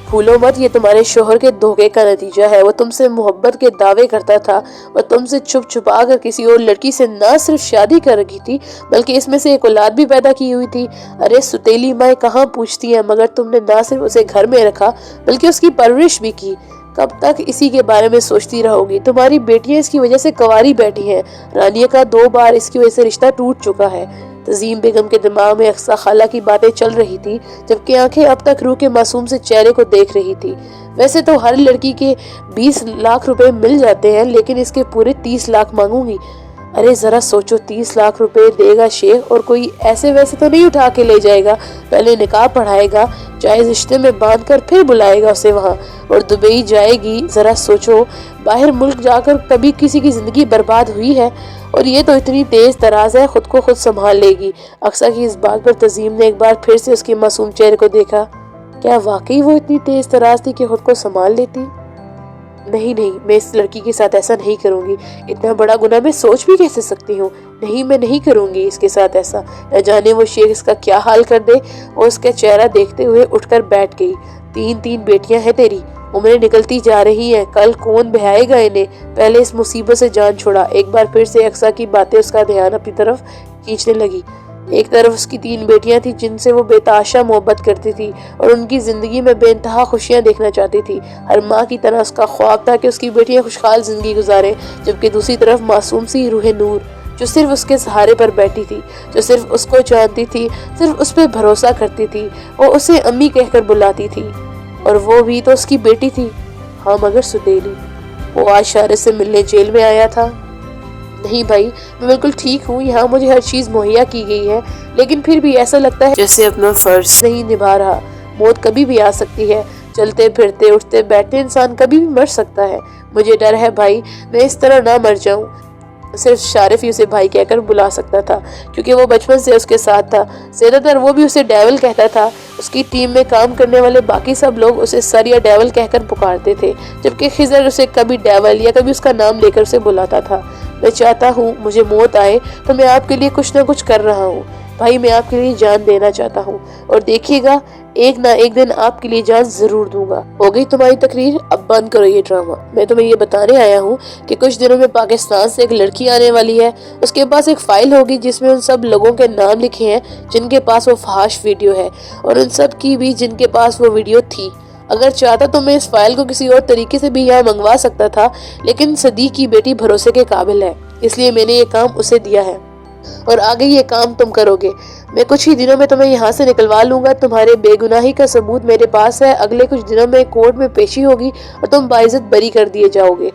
بھولو مت، یہ تمہارے شوہر کے دھوکے کا نتیجہ ہے۔ وہ تم سے محبت کے دعوے کرتا تھا، وہ تم سے چھپ چھپا کر کسی اور لڑکی سے نہ صرف شادی کر رکھی تھی بلکہ اس میں سے ایک اولاد بھی پیدا کی ہوئی تھی۔ ارے ستیلی مائیں کہاں پوچھتی ہیں، مگر تم نے نہ صرف اسے گھر میں رکھا بلکہ اس کی پرورش بھی کی۔ کب تک اسی کے بارے میں سوچتی رہو گی؟ تمہاری بیٹیاں اس کی وجہ سے کنواری بیٹھی ہیں، رانیہ کا 2 بار اس کی وجہ سے رشتہ ٹوٹ چکا ہے۔ تزیم بیگم کے دماغ میں اقصیٰ خالہ کی باتیں چل رہی تھی، جبکہ آنکھیں اب تک روح کے معصوم سے چہرے کو دیکھ رہی تھی۔ ویسے تو ہر لڑکی کے 20 لاکھ روپے مل جاتے ہیں، لیکن اس کے پورے 30 لاکھ مانگوں گی۔ ارے ذرا سوچو، 30 لاکھ روپے دے گا شیخ اور کوئی ایسے ویسے تو نہیں اٹھا کے لے جائے گا، پہلے نکاح پڑھائے گا، جائز رشتے میں باندھ کر پھر بلائے گا اسے وہاں، اور دبئی جائے گی۔ ذرا سوچو، باہر ملک جا کر کبھی کسی کی زندگی برباد ہوئی ہے؟ اور یہ تو اتنی تیز تراز ہے، خود کو خود سنبھال لے گی۔ اقصیٰ کی اس بات پر تزیم نے ایک بار پھر سے اس کے معصوم چہرے کو دیکھا۔ کیا واقعی وہ اتنی تیز تراز تھی کہ خود کو سنبھال لیتی؟ نہیں، میں اس لڑکی کے ساتھ ایسا نہیں کروں گی، اتنا بڑا گناہ میں سوچ بھی کیسے سکتی ہوں؟ نہیں، میں نہیں کروں گی اس کے ساتھ ایسا، نہ جانے وہ شیخ اس کا کیا حال کر دے۔ اور اس کا چہرہ دیکھتے ہوئے اٹھ کر بیٹھ گئی۔ 3 بیٹیاں ہیں تیری، عمریں نکلتی جا رہی ہیں، کل کون بہائے گا انہیں؟ پہلے اس مصیبت سے جان چھوڑا۔ ایک بار پھر سے اقصیٰ کی باتیں اس کا دھیان اپنی طرف کھینچنے لگی۔ ایک طرف اس کی 3 بیٹیاں تھیں جن سے وہ بے تحاشا محبت کرتی تھی اور ان کی زندگی میں بے انتہا خوشیاں دیکھنا چاہتی تھی۔ ہر ماں کی طرح اس کا خواب تھا کہ اس کی بیٹیاں خوشحال زندگی گزاریں، جبکہ دوسری طرف معصوم سی روح نور جو صرف اس کے سہارے پر بیٹھی تھی، جو صرف اس کو جانتی تھی، صرف اس پہ بھروسہ کرتی تھی، وہ اسے امی کہہ کر بلاتی تھی، اور وہ بھی تو اس کی بیٹی تھی۔ ہاں مگر ستیلی، وہ آج شارد سے ملنے جیل میں آیا تھا۔ نہیں بھائی، میں بالکل ٹھیک ہوں، یہاں مجھے ہر چیز مہیا کی گئی ہے، لیکن پھر بھی ایسا لگتا ہے جیسے اپنا فرض نہیں نبھا رہا۔ موت کبھی بھی آ سکتی ہے، چلتے پھرتے اٹھتے بیٹھتے انسان کبھی بھی مر سکتا ہے۔ مجھے ڈر ہے بھائی، میں اس طرح نہ مر جاؤں۔ صرف شارف ہی اسے بھائی کہہ کر بلا سکتا تھا، کیونکہ وہ بچپن سے اس کے ساتھ تھا۔ زیادہ تر وہ بھی اسے ڈیول کہتا تھا۔ اس کی ٹیم میں کام کرنے والے باقی سب لوگ اسے سر یا ڈیول کہہ کر پکارتے تھے، جبکہ خضر اسے کبھی ڈیول یا کبھی اس کا نام لے کر اسے بلاتا تھا۔ میں چاہتا ہوں مجھے موت آئے تو میں آپ کے لیے کچھ نہ کچھ کر رہا ہوں بھائی، میں آپ کے لیے جان دینا چاہتا ہوں، اور دیکھیے گا ایک نہ ایک دن آپ کے لیے جان ضرور دوں گا۔ ہو گئی تمہاری تقریر، اب بند کرو یہ ڈرامہ۔ میں تمہیں یہ بتانے آیا ہوں کہ کچھ دنوں میں پاکستان سے ایک لڑکی آنے والی ہے۔ اس کے پاس ایک فائل ہوگی جس میں ان سب لوگوں کے نام لکھے ہیں جن کے پاس وہ فحش ویڈیو ہے، اور ان سب کی بھی جن کے پاس وہ ویڈیو تھی۔ اگر چاہتا تو میں اس فائل کو کسی اور طریقے سے بھی یہاں منگوا سکتا تھا، لیکن صدیق کی بیٹی بھروسے کے قابل ہے، اس لیے میں نے یہ کام اسے دیا ہے، اور آگے یہ کام تم کرو گے۔ میں کچھ ہی دنوں میں تمہیں یہاں سے نکلوا لوں گا، تمہارے بے گناہی کا ثبوت میرے پاس ہے۔ اگلے کچھ دنوں میں کورٹ میں پیشی ہوگی اور تم باعزت بری کر دیے جاؤ گے،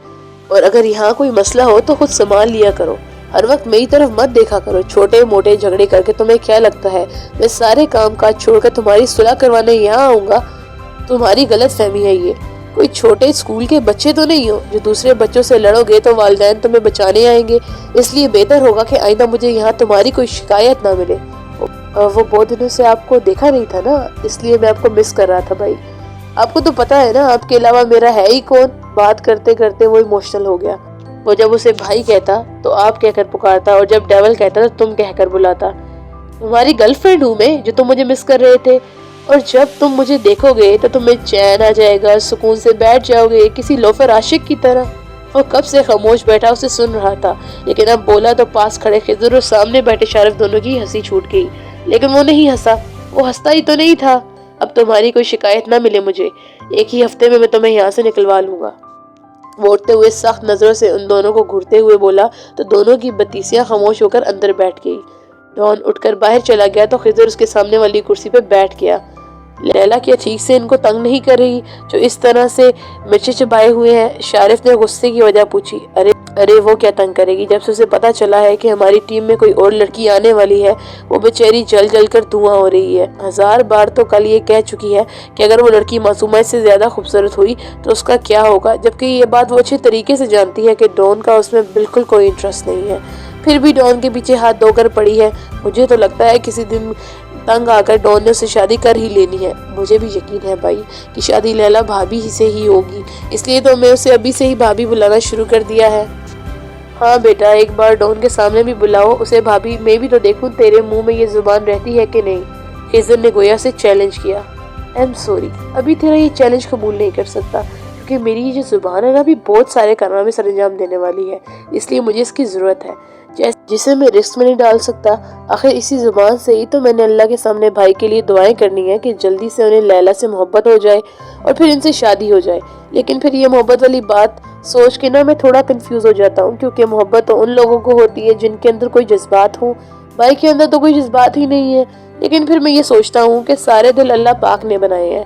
اور اگر یہاں کوئی مسئلہ ہو تو خود سنبھال لیا کرو، ہر وقت میری طرف مت دیکھا کرو۔ چھوٹے موٹے جھگڑے کر کے تمہیں کیا لگتا ہے میں سارے کام کاج چھوڑ کر تمہاری صلح کروانے یہاں آؤں گا؟ تمہاری غلط فہمی ہے یہ۔ کوئی چھوٹے اسکول کے بچے تو نہیں ہو جو دوسرے بچوں سے لڑو گے تو والدین تمہیں بچانے آئیں گے، اس لیے بہتر ہوگا کہ آئندہ مجھے یہاں تمہاری کوئی شکایت نہ ملے۔ وہ بہت دنوں سے آپ کو دیکھا نہیں تھا نا، اس لیے میں آپ کو مس کر رہا تھا بھائی۔ آپ کو تو پتا ہے نا آپ کے علاوہ میرا ہے ہی کون۔ بات کرتے کرتے وہ ایموشنل ہو گیا۔ وہ جب اسے بھائی کہتا تو آپ کہہ کر پکارتا، اور جب ڈیول کہتا تو تم کہہ کر بلاتا۔ تمہاری گرل فرینڈ ہوں میں جو تم مجھے مس کر رہے تھے، اور جب تم مجھے دیکھو گے تو تمہیں چین آ جائے گا، سکون سے بیٹھ جاؤ گے کسی لوفر عاشق کی طرح۔ وہ کب سے خاموش بیٹھا اسے سن رہا تھا، لیکن اب بولا تو پاس کھڑے خضر اور سامنے بیٹھے شارف دونوں کی ہنسی چھوٹ گئی، لیکن وہ نہیں ہنسا۔ وہ ہنستا ہی تو نہیں تھا۔ اب تمہاری کوئی شکایت نہ ملے مجھے، ایک ہی ہفتے میں تمہیں یہاں سے نکلوا لوں گا۔ وہ اٹھتے ہوئے سخت نظروں سے ان دونوں کو گھورتے ہوئے بولا تو دونوں کی بتیسیاں خاموش ہو کر اندر بیٹھ گئی۔ ڈان اٹھ کر باہر چلا گیا تو خضر اس کے سامنے والی کرسی پہ بیٹھ گیا۔ لیلا کیا ٹھیک سے ان کو تنگ نہیں کر رہی جو اس طرح سے مرچیں چبائے ہوئے ہیں؟ شارف نے غصے کی وجہ پوچھی۔ ارے وہ کیا تنگ کرے گی؟ جب سے اسے پتا چلا ہے کہ ہماری ٹیم میں کوئی اور لڑکی آنے والی ہے وہ بیچاری جل جل کر دھواں ہو رہی ہے۔ 1000 بار تو کل یہ کہہ چکی ہے کہ اگر وہ لڑکی معصومہ سے زیادہ خوبصورت ہوئی تو اس کا کیا ہوگا، جبکہ یہ بات وہ اچھے طریقے سے جانتی ہے کہ ڈان کا اس میں بالکل کوئی انٹرسٹ نہیں ہے، پھر بھی ڈان کے پیچھے ہاتھ دھو کر پڑی ہے۔ مجھے تو لگتا ہے کسی دن تنگ آ کر ڈان نے اسے شادی کر ہی لینی ہے۔ مجھے بھی یقین ہے بھائی کہ شادی لیلا بھابھی ہی سے ہی ہوگی، اس لیے تو میں اسے ابھی سے ہی بھابھی بلانا شروع کر دیا ہے۔ ہاں بیٹا، ایک بار ڈان کے سامنے بھی بلاؤ اسے بھابھی، میں بھی تو دیکھوں تیرے منہ میں یہ زبان رہتی ہے کہ نہیں۔ خضر نے گویا سے چیلنج کیا۔ I'm sorry، ابھی تیرا یہ چیلنج قبول نہیں کر سکتا، کیونکہ میری یہ جو زبان ہے نا بھی بہت سارے کارنامے سر انجام دینے والی ہے، اس لیے مجھے اس کی ضرورت ہے جسے میں رسک میں نہیں ڈال سکتا۔ آخر اسی زبان سے ہی تو میں نے اللہ کے سامنے بھائی کے لیے دعائیں کرنی ہے کہ جلدی سے انہیں لیلا سے محبت ہو جائے اور پھر ان سے شادی ہو جائے۔ لیکن پھر یہ محبت والی بات سوچ کے نا میں تھوڑا کنفیوز ہو جاتا ہوں، کیونکہ محبت تو ان لوگوں کو ہوتی ہے جن کے اندر کوئی جذبات ہوں، بھائی کے اندر تو کوئی جذبات ہی نہیں ہے۔ لیکن پھر میں یہ سوچتا ہوں کہ سارے دل اللہ پاک نے بنائے ہیں،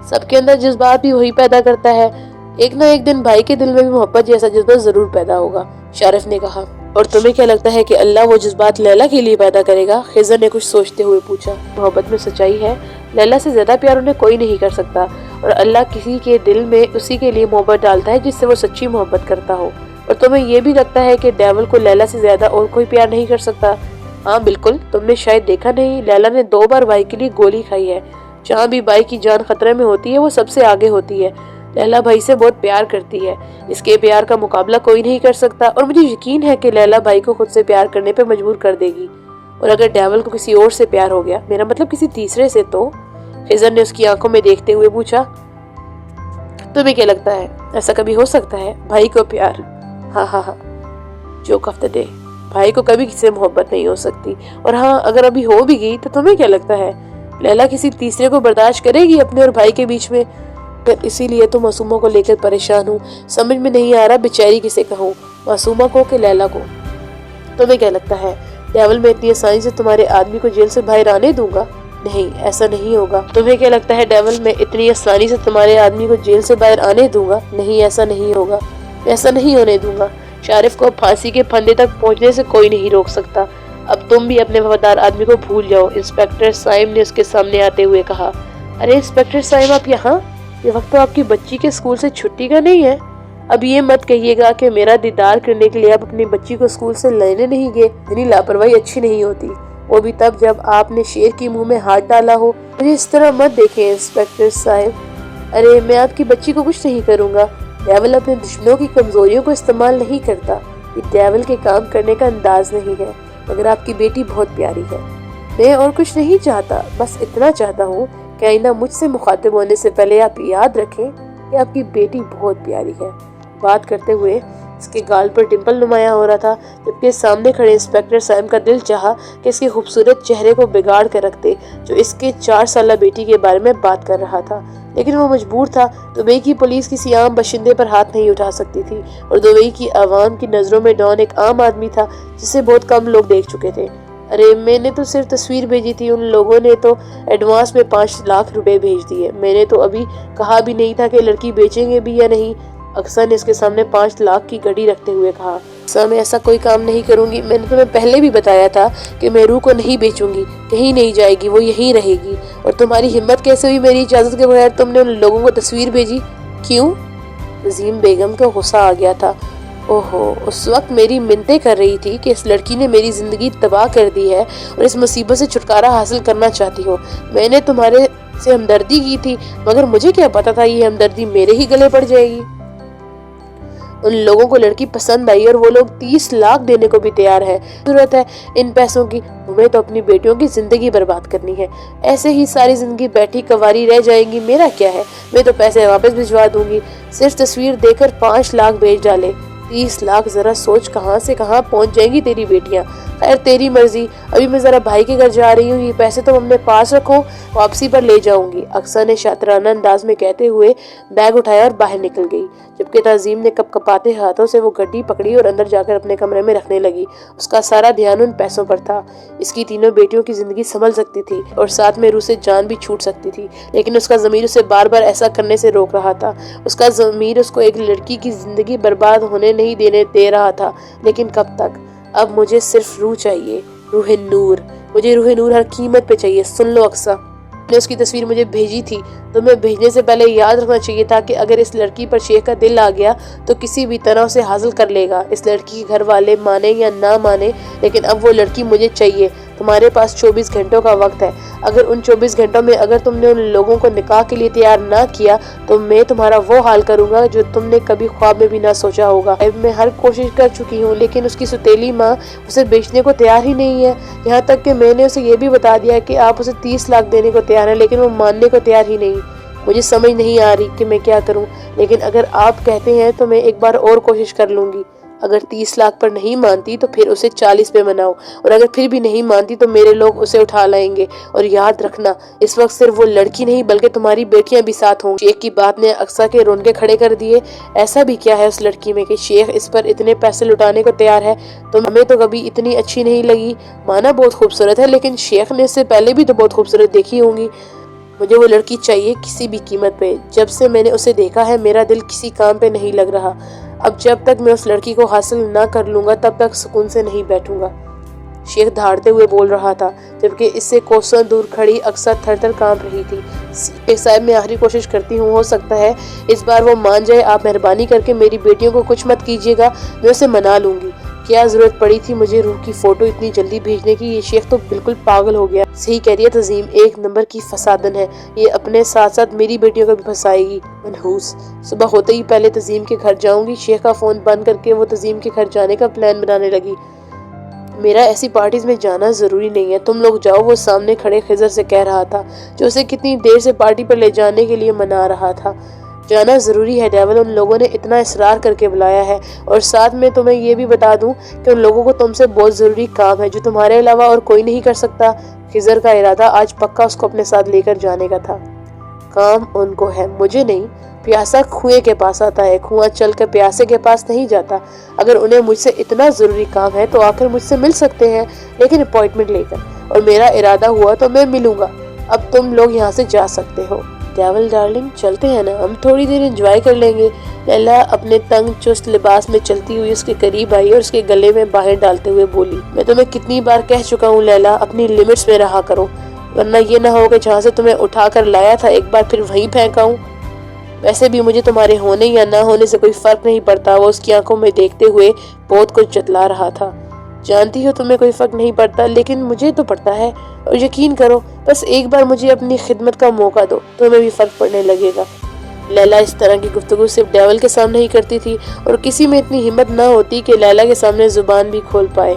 سب کے اندر جذبات بھی وہی پیدا کرتا ہے، ایک نہ ایک دن بھائی کے دل میں بھی محبت جیسا جذبہ ضرور پیدا ہوگا، شارف نے کہا۔ اور تمہیں کیا لگتا ہے کہ اللہ وہ جذبات لیلا کے لیے پیدا کرے گا؟ خضر نے کچھ سوچتے ہوئے پوچھا۔ محبت میں سچائی ہے، لیلا سے زیادہ پیار انہیں کوئی نہیں کر سکتا، اور اللہ کسی کے دل میں اسی کے لیے محبت ڈالتا ہے جس سے وہ سچی محبت کرتا ہو۔ اور تمہیں یہ بھی لگتا ہے کہ ڈیول کو لیلا سے زیادہ اور کوئی پیار نہیں کر سکتا؟ ہاں بالکل، تم نے شاید دیکھا نہیں، لیلا نے 2 بار بھائی کے لیے گولی کھائی ہے۔ جہاں بھی بھائی کی جان خطرے میں ہوتی ہے وہ سب سے آگے ہوتی ہے۔ لیلا بھائی سے بہت پیار کرتی ہے، اس کے پیار کا مقابلہ کوئی نہیں کر سکتا، اور مجھے یقین ہے کہ لیلا بھائی کو خود سے پیار کرنے پہ مجبور کر دے گی۔ اور اگر ڈیول کو کسی اور سے پیار ہو گیا، میرا مطلب کسی تیسرے سے، تو خضر نے اس کی آنکھوں میں دیکھتے ہوئے پوچھا۔ تمہیں کیا لگتا ہے ایسا کبھی ہو سکتا ہے؟ بھائی کو پیار؟ ہاں، جوک آف دا ڈے، بھائی کو کبھی کسی سے محبت نہیں ہو سکتی، اور ہاں اگر ابھی ہو بھی گئی تو تمہیں کیا لگتا ہے لیلا کسی تیسرے کو برداشت کرے گی اپنے اور بھائی کے بیچ میں؟ اسی لیے تو معصومہ کو لے کر پریشان ہوں، سمجھ میں نہیں آ رہا بیچاری کسے کہوں، معصومہ کو کہ لیلا کو۔ تمہیں کیا لگتا ہے ڈیول میں اتنی آسانی سے تمہارے آدمی کو جیل سے باہر آنے دوں گا؟ نہیں، ایسا نہیں ہوگا۔ تمہیں کیا لگتا ہے ڈیول میں اتنی آسانی سے تمہارے آدمی کو جیل سے باہر آنے دوں گا؟ نہیں، ایسا نہیں ہوگا، ایسا نہیں ہونے دوں گا۔ شارف کو پھانسی کے پھندے تک پہنچنے سے کوئی نہیں روک سکتا۔ اب تم بھی اپنے وفادار آدمی کو بھول جاؤ، انسپیکٹر سائم نے اس کے سامنے آتے ہوئے کہا۔ ارے انسپیکٹر سائم، آپ یہاں؟ یہ وقت تو آپ کی بچی کے اسکول سے چھٹی کا نہیں ہے۔ اب یہ مت کہیے گا کہ میرا دیدار کرنے کے لیے آپ اپنی بچی کو اسکول سے لینے نہیں گئے۔ اتنی لاپرواہی اچھی نہیں ہوتی، وہ بھی تب جب آپ نے شیر کی منہ میں ہاتھ ڈالا ہو۔ مجھے اس طرح مت دیکھیں انسپیکٹر صاحب۔ ارے میں آپ کی بچی کو کچھ نہیں کروں گا، ڈیول اپنے دشمنوں کی کمزوریوں کو استعمال نہیں کرتا، یہ ڈیول کے کام کرنے کا انداز نہیں ہے، مگر آپ کی بیٹی بہت پیاری ہے۔ میں اور کچھ نہیں چاہتا، بس اتنا چاہتا ہوں کہ آئندہ مجھ سے مخاطب ہونے سے پہلے آپ یاد رکھیں کہ آپ کی بیٹی بہت پیاری ہے۔ بات کرتے ہوئے اس کے گال پر ڈمپل نمایاں ہو رہا تھا، جبکہ سامنے کھڑے انسپیکٹر سائم کا دل چاہا کہ اس کے خوبصورت چہرے کو بگاڑ کر رکھ دے جو اس کے 4 سالہ بیٹی کے بارے میں بات کر رہا تھا، لیکن وہ مجبور تھا۔ دبئی کی پولیس کسی عام باشندے پر ہاتھ نہیں اٹھا سکتی تھی، اور دبئی کی عوام کی نظروں میں ڈان ایک عام آدمی تھا جسے بہت کم لوگ دیکھ چکے تھے۔ ارے میں نے تو صرف تصویر بھیجی تھی، ان لوگوں نے تو ایڈوانس میں 5 لاکھ روپے بھیج دیے، میں نے تو ابھی کہا بھی نہیں تھا کہ لڑکی بیچیں گے بھی یا نہیں۔ اکثر نے اس کے سامنے 5 لاکھ کی گھڑی رکھتے ہوئے کہا۔ اکثر میں ایسا کوئی کام نہیں کروں گی، میں نے تمہیں پہلے بھی بتایا تھا کہ میں روح کو نہیں بیچوں گی، کہیں نہیں جائے گی، وہ یہیں رہے گی۔ اور تمہاری ہمت کیسے ہوئی میری اجازت کے بغیر تم نے ان لوگوں کو تصویر بھیجی؟ کیوں؟ عظیم بیگم کو غصہ آ گیا تھا۔ اوہو، اس وقت میری منتیں کر رہی تھی کہ اس لڑکی نے میری زندگی تباہ کر دی ہے اور اس مصیبت سے چھٹکارا حاصل کرنا چاہتی ہو۔ میں نے تمہارے سے ہمدردی کی تھی، مگر مجھے کیا پتا تھا یہ ہمدردی میرے ہی گلے پڑ جائے گی۔ ان لوگوں کو لڑکی پسند آئی اور وہ لوگ 30 لاکھ دینے کو بھی تیار ہے۔ ضرورت ہے ان پیسوں کی، تمہیں تو اپنی بیٹیوں کی زندگی برباد کرنی ہے، ایسے ہی ساری زندگی بیٹھی کواری رہ جائیں گی، میرا کیا ہے، میں تو پیسے واپس بھجوا دوں گی۔ صرف تصویر دے کر 5 لاکھ بھیج ڈالے، 30 لاکھ، ذرا سوچ کہاں سے کہاں پہنچ جائیں گی تیری بیٹیاں۔ خیر تیری مرضی، ابھی میں ذرا بھائی کے گھر جا رہی ہوں، یہ پیسے تم اپنے پاس رکھو، واپسی پر لے جاؤں گی، اقصیٰ نے شاطرانہ انداز میں کہتے ہوئے بیگ اٹھایا اور باہر نکل گئی، جبکہ تعظیم نے کپ کپاتے ہاتھوں سے وہ گڈی پکڑی اور اندر جا کر اپنے کمرے میں رکھنے لگی۔ اس کا سارا دھیان ان پیسوں پر تھا۔ اس کی تینوں بیٹیوں کی زندگی سنبھل سکتی تھی اور ساتھ میں روح سے جان بھی چھوٹ سکتی تھی، لیکن اس کا ضمیر اسے بار بار ایسا کرنے سے روک رہا تھا۔ اس کا ضمیر اس کو ایک لڑکی کی زندگی برباد ہونے نہیں دینے دے رہا تھا، لیکن کب تک؟ اب مجھے صرف روح چاہیے، روح نور، مجھے روح نور ہر قیمت پہ چاہیے۔ سن لو اقصیٰ، نے اس کی تصویر مجھے بھیجی تھی، تو میں بھیجنے سے پہلے یاد رکھنا چاہیے تھا کہ اگر اس لڑکی پر شیخ کا دل آ گیا تو کسی بھی طرح اسے حاصل کر لے گا۔ اس لڑکی کے گھر والے مانے یا نہ مانے، لیکن اب وہ لڑکی مجھے چاہیے۔ تمہارے پاس 24 گھنٹوں کا وقت ہے، اگر ان 24 گھنٹوں میں اگر تم نے ان لوگوں کو نکاح کے لیے تیار نہ کیا تو میں تمہارا وہ حال کروں گا جو تم نے کبھی خواب میں بھی نہ سوچا ہوگا۔ میں ہر کوشش کر چکی ہوں، لیکن اس کی ستیلی ماں اسے بیچنے کو تیار ہی نہیں ہے، یہاں تک کہ میں نے اسے یہ بھی بتا دیا کہ آپ اسے 30 لاکھ دینے کو تیار ہیں، لیکن وہ ماننے کو تیار ہی نہیں۔ مجھے سمجھ نہیں آ رہی کہ میں کیا کروں، لیکن اگر آپ کہتے ہیں تو میں ایک بار اور کوشش کر لوں گی۔ اگر 30 لاکھ پر نہیں مانتی تو پھر اسے 40 پہ مناؤ، اور اگر پھر بھی نہیں مانتی تو میرے لوگ اسے اٹھا لائیں گے، اور یاد رکھنا اس وقت صرف وہ لڑکی نہیں بلکہ تمہاری بیٹیاں بھی ساتھ ہوں۔ شیخ کی بات نے اقصیٰ کے رونگے کھڑے کر دیے۔ ایسا بھی کیا ہے اس لڑکی میں کہ شیخ اس پر اتنے پیسے لٹانے کو تیار ہے؟ ہمیں تو کبھی اتنی اچھی نہیں لگی، مانا بہت خوبصورت ہے، لیکن شیخ نے اس سے پہلے بھی تو بہت خوبصورت دیکھی ہوں گی۔ مجھے وہ لڑکی چاہیے کسی بھی قیمت پہ۔ جب سے میں نے اسے دیکھا ہے میرا دل کسی کام پہ نہیں لگ رہا۔ اب جب تک میں اس لڑکی کو حاصل نہ کر لوں گا تب تک سکون سے نہیں بیٹھوں گا۔ شیخ دھاڑتے ہوئے بول رہا تھا، جبکہ اس سے کوسوں دور کھڑی اقصیٰ تھر تھر کانپ رہی تھی۔ شیخ صاحب میں آخری کوشش کرتی ہوں، ہو سکتا ہے اس بار وہ مان جائے، آپ مہربانی کر کے میری بیٹیوں کو کچھ مت کیجیے گا، میں اسے منا لوں گی۔ کیا ضرورت پڑی تھی مجھے روح کی فوٹو اتنی جلدی بھیجنے کی؟ یہ شیخ تو بالکل پاگل ہو گیا۔ صحیح کہہ رہی ہے تعظیم، ایک نمبر کی فسادن ہے، یہ اپنے ساتھ ساتھ میری بیٹیوں کو بھی پھنسائے گی، منحوس۔ صبح ہوتے ہی پہلے تعظیم کے گھر جاؤں گی۔ شیخ کا فون بند کر کے وہ تعظیم کے گھر جانے کا پلان بنانے لگی۔ میرا ایسی پارٹیز میں جانا ضروری نہیں ہے، تم لوگ جاؤ، وہ سامنے کھڑے خضر سے کہہ رہا تھا، جو اسے کتنی دیر سے پارٹی پر لے جانے کے لیے منا رہا تھا۔ جانا ضروری ہے ڈیول، ان لوگوں نے اتنا اصرار کر کے بلایا ہے، اور ساتھ میں تمہیں یہ بھی بتا دوں کہ ان لوگوں کو تم سے بہت ضروری کام ہے جو تمہارے علاوہ اور کوئی نہیں کر سکتا۔ خضر کا ارادہ آج پکا اس کو اپنے ساتھ لے کر جانے کا تھا۔ کام ان کو ہے، مجھے نہیں۔ پیاسا کنویں کے پاس آتا ہے، کنواں چل کر پیاسے کے پاس نہیں جاتا۔ اگر انہیں مجھ سے اتنا ضروری کام ہے تو آخر مجھ سے مل سکتے ہیں، لیکن اپوائنٹمنٹ لے کر، اور میرا ارادہ ہوا تو میں ملوں گا۔ اب تم لوگ یہاں سے جا سکتے ہو۔ ڈیول ڈارلنگ چلتے ہیں نا، ہم تھوڑی دیر انجوائے کر لیں گے۔ لیلا اپنے تنگ چست لباس میں چلتی ہوئی اس کے قریب آئی اور اس کے گلے میں باہیں ڈالتے ہوئے بولی، میں تمہیں کتنی بار کہہ چکا ہوں لیلا، اپنی لیمٹس میں رہا کرو، ورنہ یہ نہ ہو کہ جہاں سے تمہیں اٹھا کر لایا تھا ایک بار پھر وہیں پھینکا ہوں۔ ویسے بھی مجھے تمہارے ہونے یا نہ ہونے سے کوئی فرق نہیں پڑتا۔ وہ اس کی آنکھوں میں دیکھتے ہوئے بہت کچھ جتلا رہا تھا۔ جانتی ہو تمہیں کوئی فرق نہیں پڑتا، لیکن مجھے تو پڑتا ہے، اور یقین کرو، بس ایک بار مجھے اپنی خدمت کا موقع دو، تمہیں بھی فرق پڑنے لگے گا۔ لیلا اس طرح کی گفتگو صرف ڈیول کے سامنے ہی کرتی تھی، اور کسی میں اتنی ہمت نہ ہوتی کہ لیلا کے سامنے زبان بھی کھول پائے۔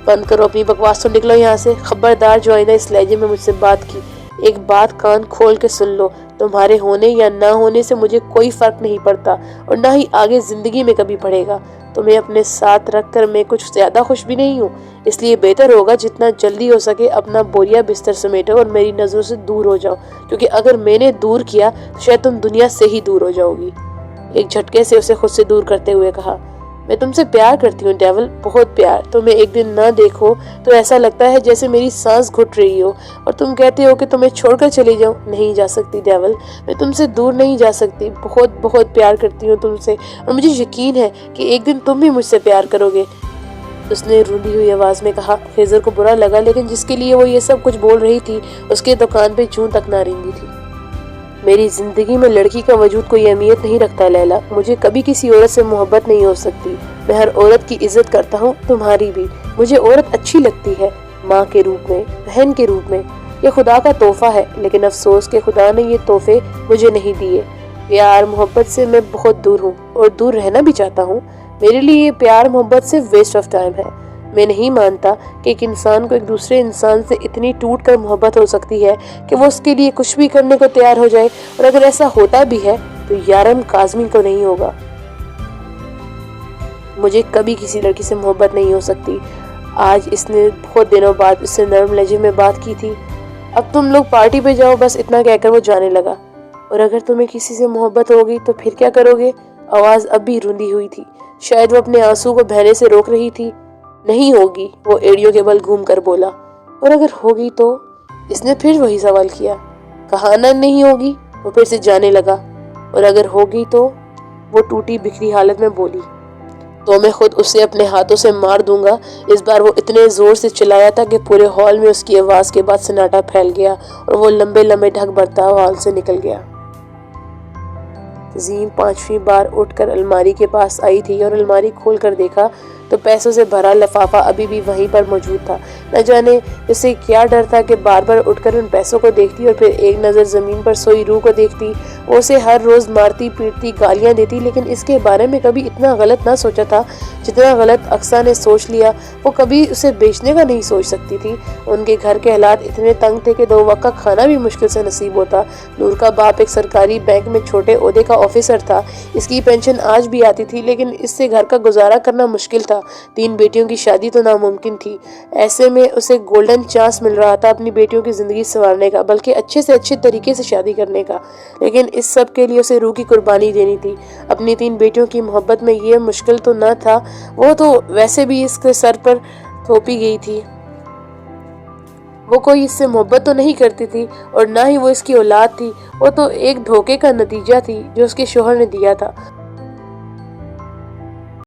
بند کرو اپنی بکواس، تو نکلو یہاں سے۔ خبردار جو آئندہ اس لہجے میں مجھ سے بات کی، ایک بات کان کھول کے سن لو، تمہارے ہونے یا نہ ہونے سے مجھے کوئی فرق نہیں پڑتا، اور نہ ہی آگے زندگی میں کبھی پڑے گا۔ تمہیں اپنے ساتھ رکھ کر میں کچھ زیادہ خوش بھی نہیں ہوں، اس لیے بہتر ہوگا جتنا جلدی ہو سکے اپنا بوریا بستر سمیٹو اور میری نظروں سے دور ہو جاؤ، کیونکہ اگر میں نے دور کیا تو شاید تم دنیا سے ہی دور ہو جاؤ گی۔ ایک جھٹکے سے اسے خود سے دور کرتے ہوئے کہا، میں تم سے پیار کرتی ہوں ڈیول، بہت پیار۔ تمہیں ایک دن نہ دیکھو تو ایسا لگتا ہے جیسے میری سانس گھٹ رہی ہو، اور تم کہتے ہو کہ تمہیں چھوڑ کر چلی جاؤں۔ نہیں جا سکتی ڈیول، میں تم سے دور نہیں جا سکتی، بہت بہت پیار کرتی ہوں تم سے، اور مجھے یقین ہے کہ ایک دن تم بھی مجھ سے پیار کرو گے، اس نے رونی ہوئی آواز میں کہا۔ خضر کو برا لگا، لیکن جس کے لیے وہ یہ سب کچھ بول رہی تھی اس کے دکان پہ چون تک نہ رینگی تھی۔ میری زندگی میں لڑکی کا وجود کوئی اہمیت نہیں رکھتا لیلا، مجھے کبھی کسی عورت سے محبت نہیں ہو سکتی، میں ہر عورت کی عزت کرتا ہوں، تمہاری بھی۔ مجھے عورت اچھی لگتی ہے، ماں کے روپ میں، بہن کے روپ میں، یہ خدا کا تحفہ ہے، لیکن افسوس کہ خدا نے یہ تحفے مجھے نہیں دیے۔ پیار محبت سے میں بہت دور ہوں، اور دور رہنا بھی چاہتا ہوں۔ میرے لیے یہ پیار محبت صرف ویسٹ آف ٹائم ہے۔ میں نہیں مانتا کہ ایک انسان کو ایک دوسرے انسان سے اتنی ٹوٹ کر محبت ہو سکتی ہے کہ وہ اس کے لیے کچھ بھی کرنے کو تیار ہو جائے، اور اگر ایسا ہوتا بھی ہے تو یارم کاظمی کو نہیں ہوگا۔ مجھے کبھی کسی لڑکی سے محبت نہیں ہو سکتی۔ آج اس نے بہت دنوں بعد اس سے نرم لہجے میں بات کی تھی۔ اب تم لوگ پارٹی پہ جاؤ، بس اتنا کہہ کر وہ جانے لگا۔ اور اگر تمہیں کسی سے محبت ہوگی تو پھر کیا کرو گے؟ آواز اب بھی روندی ہوئی تھی، شاید وہ اپنے آنسو کو بہنے سے روک رہی تھی۔ نہیں ہوگی، وہ ایڑیوں کے بل گھوم کر بولا۔ اور اگر ہوگی تو؟ اس نے پھر وہی سوال کیا۔ کہا نا نہیں ہوگی، وہ پھر سے جانے لگا۔ اور اگر ہوگی تو؟ وہ ٹوٹی بکھری حالت میں بولی۔ تو میں خود اسے اپنے ہاتھوں سے مار دوں گا۔ اس بار وہ اتنے زور سے چلایا تھا کہ پورے ہال میں اس کی آواز کے بعد سناٹا پھیل گیا اور وہ لمبے لمبے ڈھک بھرتا ہال سے نکل گیا۔ تزیم 5ویں بار اٹھ کر الماری کے پاس آئی تھی اور الماری کھول کر دیکھا تو پیسوں سے بھرا لفافہ ابھی بھی وہیں پر موجود تھا۔ نہ جانے اسے کیا ڈر تھا کہ بار بار اٹھ کر ان پیسوں کو دیکھتی اور پھر ایک نظر زمین پر سوئی روح کو دیکھتی۔ وہ اسے ہر روز مارتی پیٹتی گالیاں دیتی، لیکن اس کے بارے میں کبھی اتنا غلط نہ سوچا تھا جتنا غلط اقصیٰ نے سوچ لیا۔ وہ کبھی اسے بیچنے کا نہیں سوچ سکتی تھی۔ ان کے گھر کے حالات اتنے تنگ تھے کہ 2 وقت کا کھانا بھی مشکل سے نصیب ہوتا۔ نور کا باپ ایک سرکاری بینک میں چھوٹے عہدے کا آفیسر تھا۔ اس کی پینشن آج بھی آتی تھی، لیکن اس سے گھر کا گزارا کرنا مشکل تھا۔ 3 بیٹیوں کی شادی تو ناممکن تھی۔ ایسے میں اسے گولڈن چانس مل رہا تھا اپنی بیٹیوں کی زندگی سنوارنے کا، بلکہ اچھے سے اچھے طریقے سے شادی کرنے کا۔ لیکن اس سب کے لیے اسے روح کی قربانی دینی تھی۔ اپنی 3 بیٹیوں کی محبت میں یہ مشکل تو نہ تھا، وہ تو ویسے بھی اس کے سر پر تھوپی گئی تھی۔ وہ کوئی اس سے محبت تو نہیں کرتی تھی اور نہ ہی وہ اس کی اولاد تھی، وہ تو ایک دھوکے کا نتیجہ تھی جو اس کے شوہر نے دیا تھا۔